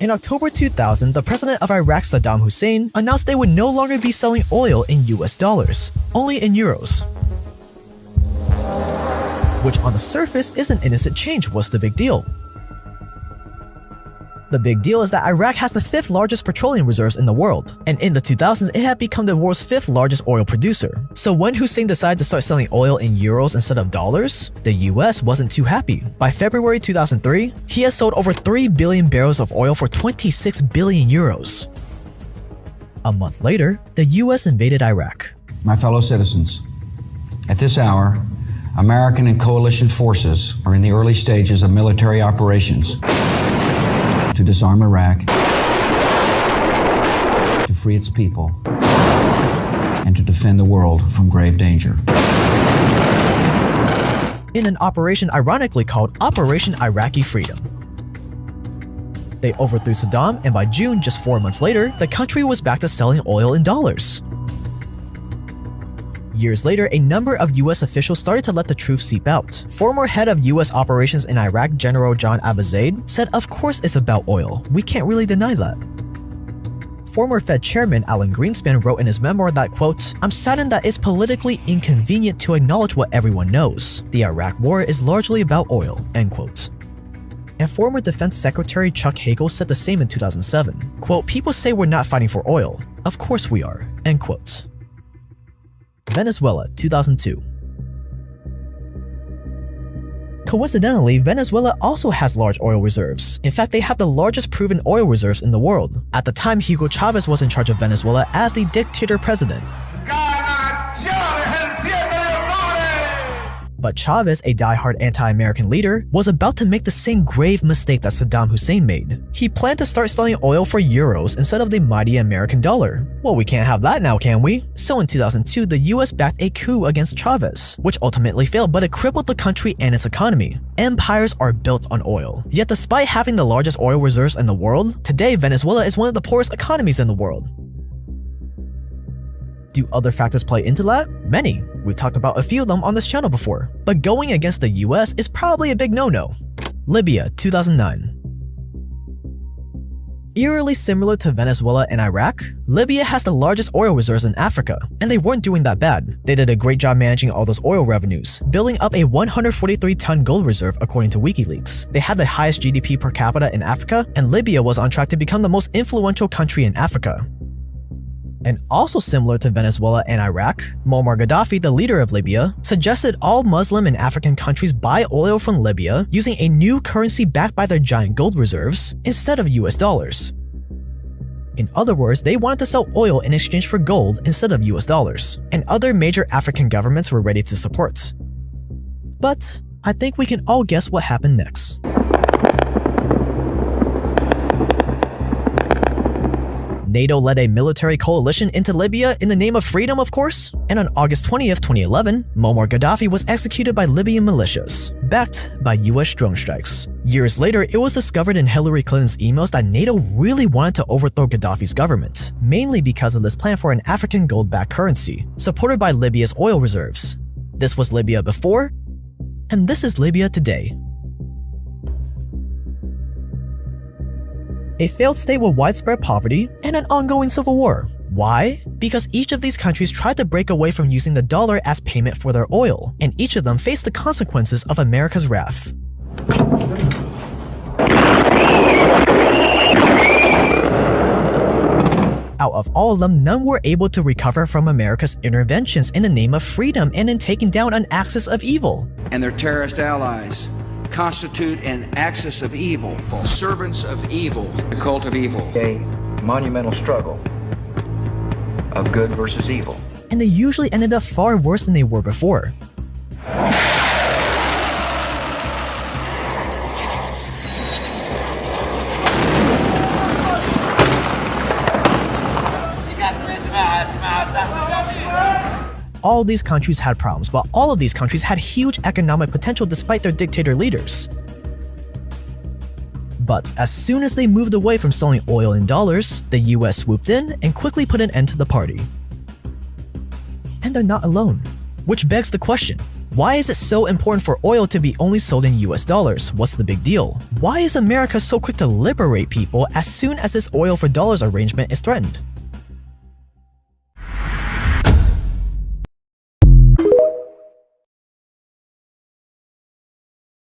In October 2000, the president of Iraq, Saddam Hussein, announced they would no longer be selling oil in US dollars, only in euros. Which on the surface is an innocent change. What's the big deal? The big deal is that Iraq has the 5th largest petroleum reserves in the world, and in the 2000s it had become the world's 5th largest oil producer. So when Hussein decided to start selling oil in euros instead of dollars, the US wasn't too happy. By February 2003, he has sold over 3 billion barrels of oil for 26 billion euros. A month later, the US invaded Iraq. My fellow citizens, at this hour, American and coalition forces are in the early stages of military operations to disarm Iraq, to free its people, and to defend the world from grave danger. In an operation ironically called Operation Iraqi Freedom. They overthrew Saddam, and by June, just 4 months later, the country was back to selling oil in dollars. Years later, a number of US officials started to let the truth seep out. Former head of US operations in Iraq, General John Abizaid, said, "Of course it's about oil. We can't really deny that." Former Fed chairman Alan Greenspan wrote in his memoir that, quote, "I'm saddened that it's politically inconvenient to acknowledge what everyone knows. The Iraq war is largely about oil," end quote. And former Defense Secretary Chuck Hagel said the same in 2007. Quote, "People say we're not fighting for oil. Of course we are," end quote. Venezuela, 2002. Coincidentally, Venezuela also has large oil reserves. In fact, they have the largest proven oil reserves in the world. At the time, Hugo Chavez was in charge of Venezuela as the dictator president. But Chavez, a die-hard anti-American leader, was about to make the same grave mistake that Saddam Hussein made. He planned to start selling oil for euros instead of the mighty American dollar. Well, we can't have that now, can we? So in 2002, the US backed a coup against Chavez, which ultimately failed, but it crippled the country and its economy. Empires are built on oil. Yet despite having the largest oil reserves in the world, today Venezuela is one of the poorest economies in the world. Do other factors play into that? Many. We've talked about a few of them on this channel before. But going against the US is probably a big no-no. Libya, 2009. Eerily similar to Venezuela and Iraq, Libya has the largest oil reserves in Africa, and they weren't doing that bad. They did a great job managing all those oil revenues, building up a 143-ton gold reserve according to WikiLeaks. They had the highest GDP per capita in Africa, and Libya was on track to become the most influential country in Africa. And also similar to Venezuela and Iraq, Muammar Gaddafi, the leader of Libya, suggested all Muslim and African countries buy oil from Libya using a new currency backed by their giant gold reserves instead of US dollars. In other words, they wanted to sell oil in exchange for gold instead of US dollars, and other major African governments were ready to support. But I think we can all guess what happened next. NATO led a military coalition into Libya in the name of freedom, of course, and on August 20th, 2011, Muammar Gaddafi was executed by Libyan militias, backed by US drone strikes. Years later, it was discovered in Hillary Clinton's emails that NATO really wanted to overthrow Gaddafi's government, mainly because of this plan for an African gold-backed currency, supported by Libya's oil reserves. This was Libya before, and this is Libya today. A failed state with widespread poverty and an ongoing civil war. Why? Because each of these countries tried to break away from using the dollar as payment for their oil, and each of them faced the consequences of America's wrath. Out of all of them, none were able to recover from America's interventions in the name of freedom and in taking down an axis of evil. And their terrorist allies constitute an axis of evil, servants of evil, the cult of evil, a monumental struggle of good versus evil. And they usually ended up far worse than they were before. All these countries had problems, but all of these countries had huge economic potential despite their dictator leaders. But as soon as they moved away from selling oil in dollars, the US swooped in and quickly put an end to the party. And they're not alone. Which begs the question, Why is it so important for oil to be only sold in US dollars? What's the big deal? Why is America so quick to liberate people as soon as this oil for dollars arrangement is threatened?